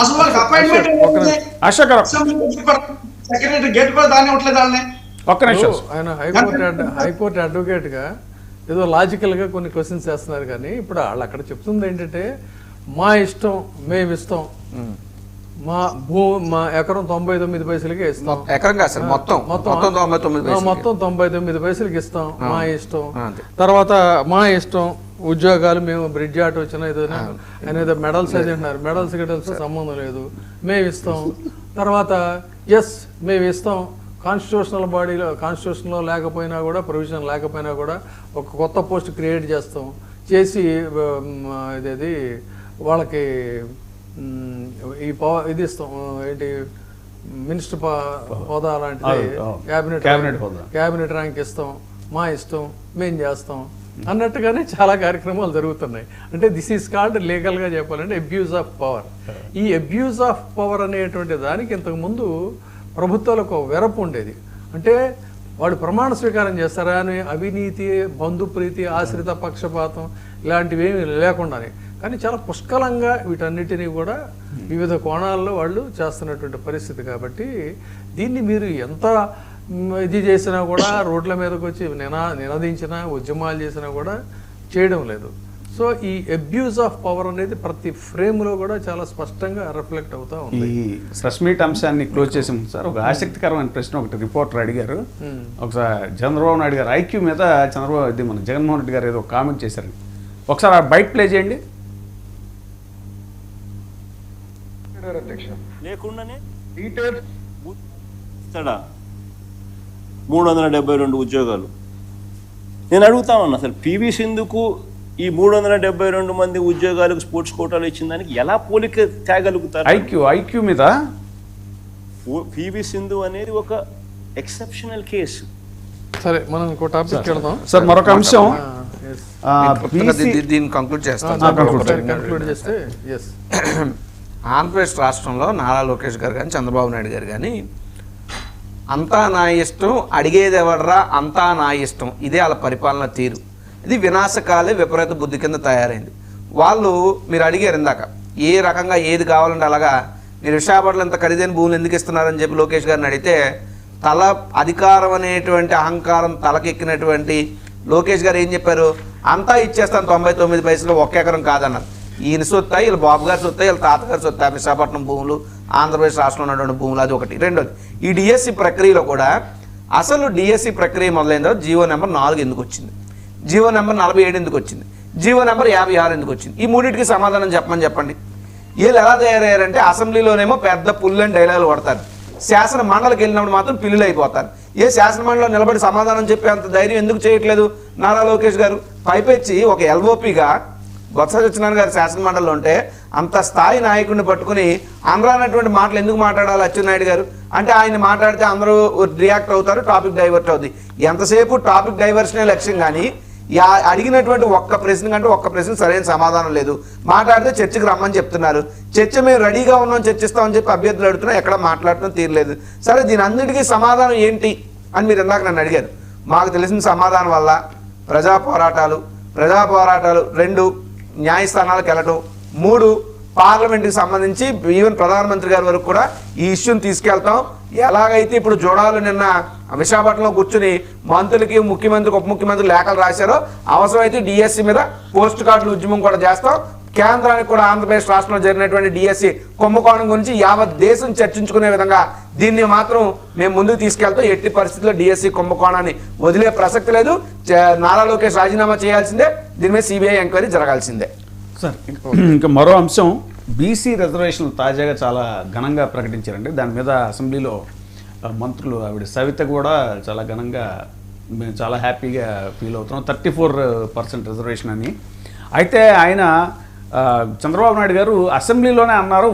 అసలు వాళ్ళకి appointment secretary gate కూడా దాన్ని ఇవ్వట్లేదు వాళ్ళని. ఆయన హైకోర్టు అడ్వకేట్ గా ఏదో లాజికల్ గా కొన్ని క్వశ్చన్స్ వేస్తున్నారు, కానీ ఇప్పుడు వాళ్ళు అక్కడ చెప్తుంది ఏంటంటే మా ఇష్టం మేము ఇస్తాం, మా ఎకరం 99 పైసలకి ఇస్తాం. ఎకరం కాదు సార్, మొత్తం 99 పైసలకి ఇస్తాం, మా ఇష్టం. తర్వాత మా ఇష్టం ఉద్యోగాలు, మేము బ్రిడ్జ్ ఆట వచ్చినా ఏదైనా ఆయన ఏదో మెడల్స్ అది అంటున్నారు, మెడల్స్ గిడల్స్ సంబంధం లేదు, మేము ఇస్తాం. తర్వాత మేము ఇస్తాం, కాన్స్టిట్యూషనల్ బాడీలో కాన్స్టిట్యూషన్లో లేకపోయినా కూడా, ప్రొవిజన్ లేకపోయినా కూడా ఒక కొత్త పోస్ట్ క్రియేట్ చేసి ఇదేది వాళ్ళకి ఇది ఇస్తాం, ఏంటి మినిస్టర్ హోదా లాంటిది, క్యాబినెట్ ర్యాంక్ ఇస్తాం, మా ఇష్టం మేము చేస్తాం అన్నట్టుగానే చాలా కార్యక్రమాలు జరుగుతున్నాయి. అంటే దిస్ ఈజ్ కాల్డ్ లీగల్గా చెప్పాలంటే అబ్యూజ్ ఆఫ్ పవర్. ఈ అబ్యూజ్ ఆఫ్ పవర్ అనేటువంటి దానికి ఇంతకుముందు ప్రభుత్వాలకు వెరపు ఉండేది. అంటే వాళ్ళు ప్రమాణ స్వీకారం చేస్తారా అని అవినీతి, బంధుప్రీతి, ఆశ్రిత పక్షపాతం ఇలాంటివి ఏమి లేకుండానే, కానీ చాలా పుష్కలంగా వీటన్నిటినీ కూడా వివిధ కోణాల్లో వాళ్ళు చేస్తున్నటువంటి పరిస్థితి. కాబట్టి దీన్ని మీరు ఎంత ఇది చేసినా కూడా, రోడ్ల మీదకి వచ్చి నినదించినా, ఉద్యమాలు చేసినా కూడా చేయడం లేదు. సో ఈ అబ్యూజ్ ఆఫ్ పవర్ అనేది ప్రతి ఫ్రేమ్లో కూడా చాలా స్పష్టంగా రిఫ్లెక్ట్ అవుతా ఉంది. ఈ ప్రెస్ మీట్ అంశాన్ని క్లోజ్ చేసాం సార్. ఒక ఆసక్తికరమైన ప్రశ్న ఒకటి రిపోర్టర్ అడిగారు. ఒకసారి చంద్రబాబు నాయుడు గారు ఐక్యూ మీద మన జగన్మోహన్ రెడ్డి గారు ఏదో కామెంట్ చేశారు. ఒకసారి ఆ బైట్ ప్లే చేయండి. లేకుండానే 372 ఉద్యోగాలు. నేను అడుగుతామన్నా అసలు పివి సింధుకు ఈ 372 మంది ఉద్యోగాలకు స్పోర్ట్స్ కోటాలు ఇచ్చిన దానికి ఎలా పోలిక తేగలుగుతారు? ఐక్యూ మీద పివి సింధు అనేది ఒక ఎక్సెప్షనల్ కేసు. సరే, మనం ఇంకో టాపిక్ వెళ్దాం సార్. మరొక అంశం దీన్ని కంక్లూడ్ చేస్తాం. ఆంధ్రప్రదేశ్ రాష్ట్రంలో నారా లోకేష్ గారు కానీ, చంద్రబాబు నాయుడు గారు కానీ అంతా నా ఇష్టం, అడిగేది ఎవడరా అంతా నా ఇష్టం, ఇదే వాళ్ళ పరిపాలన తీరు. ఇది వినాశకాలే విపరీత బుద్ధి కింద తయారైంది. వాళ్ళు మీరు అడిగారు ఇందాక ఏ రకంగా ఏది కావాలంటే అలాగా, మీరు విశాఖపట్నంలో ఇంత ఖరీదైన భూములు ఎందుకు ఇస్తున్నారని చెప్పి లోకేష్ గారిని అడిగితే అధికారం అనేటువంటి అహంకారం తలకెక్కినటువంటి లోకేష్ గారు ఏం చెప్పారు? అంతా ఇచ్చేస్తాను 99 పైసలు, ఒక్క ఎకరం కాదన్నారు. ఈయన సొత్తా, వీళ్ళ బాబు గారి సొత్తా, వీళ్ళ తాతగారి సొత్తా విశాఖపట్నం భూములు, ఆంధ్రప్రదేశ్ రాష్ట్రంలో ఉన్నటువంటి భూములు? అది ఒకటి. రెండోది, ఈ డిఎస్సి ప్రక్రియలో కూడా అసలు డిఎస్సి ప్రక్రియ మొదలైన తర్వాత జీవో నెంబర్ 4 ఎందుకు వచ్చింది, జీవో నెంబర్ 47 ఎందుకు వచ్చింది, జీవో నెంబర్ 56 ఎందుకు వచ్చింది? ఈ మూడింటికి సమాధానం చెప్పండి. వీళ్ళు ఎలా తయారయ్యారంటే అసెంబ్లీలోనేమో పెద్ద పుల్లని డైలాగులు కొడతారు, శాసన మండలికి వెళ్ళినప్పుడు మాత్రం పిల్లులు అయిపోతారు. ఏ శాసన మండలిలో నిలబడి సమాధానం చెప్పే అంత ధైర్యం ఎందుకు చేయట్లేదు నారా లోకేష్ గారు? పైపెచ్చి ఒక ఎల్ఓపిగా బొత్స సత్యనారాయణ గారు శాసన మండలిలో ఉంటే అంత స్థాయి నాయకుడిని పట్టుకుని అనరానటువంటి మాటలు ఎందుకు మాట్లాడాలి అచ్చెన్నాయుడు గారు? అంటే ఆయన మాట్లాడితే అందరూ రియాక్ట్ అవుతారు, టాపిక్ డైవర్ట్ అవుతుంది. ఎంతసేపు టాపిక్ డైవర్షనే లక్ష్యం, కానీ అడిగినటువంటి ఒక్క ప్రశ్న సరైన సమాధానం లేదు. మాట్లాడితే చర్చకు రమ్మని చెప్తున్నారు, చర్చ మేము రెడీగా ఉన్నాం చర్చిస్తామని చెప్పి అభ్యర్థులు అడుగుతున్నా, ఎక్కడ మాట్లాడటం తీరలేదు. సరే, దీని అన్నిటికీ సమాధానం ఏంటి అని మీరు ఇందాక నన్ను అడిగారు. మాకు తెలిసిన సమాధానం వల్ల ప్రజా పోరాటాలు 2 న్యాయస్థానాలకు వెళ్ళటం, 3 పార్లమెంట్కి సంబంధించి ఈవెన్ ప్రధానమంత్రి గారి వరకు కూడా ఈ ఇష్యూని తీసుకెళ్తాం. ఎలాగైతే ఇప్పుడు జోడాలు నిన్న విశాఖపట్నంలో కూర్చుని మంత్రులకి, ముఖ్యమంత్రికి, ఉప ముఖ్యమంత్రి లేఖలు రాశారో, అవసరమైతే డిఎస్సి మీద పోస్ట్ కార్డుల ఉద్యమం కూడా చేస్తాం. కేంద్రానికి కూడా ఆంధ్రప్రదేశ్ రాష్ట్రంలో జరిగినటువంటి డిఎస్సి కుంభకోణం గురించి యావత్ దేశం చర్చించుకునే విధంగా దీన్ని మాత్రం మేము ముందుకు తీసుకెళ్తాం. ఎట్టి పరిస్థితుల్లో డిఎస్సి కుంభకోణాన్ని వదిలే ప్రసక్తి లేదు. నారా లోకేష్ రాజీనామా చేయాల్సిందే, దీని మీద సిబిఐ ఎంక్వైరీ జరగాల్సిందే. సార్, ఇంకా మరో అంశం, బీసీ రిజర్వేషన్లు తాజాగా చాలా ఘనంగా ప్రకటించారండి. దాని మీద అసెంబ్లీలో మంత్రులు ఆవిడ సవిత కూడా చాలా ఘనంగా, మేము చాలా హ్యాపీగా ఫీల్ అవుతున్నాం, 34% రిజర్వేషన్ అని. అయితే ఆయన చంద్రబాబు నాయుడు గారు అసెంబ్లీలోనే అన్నారు,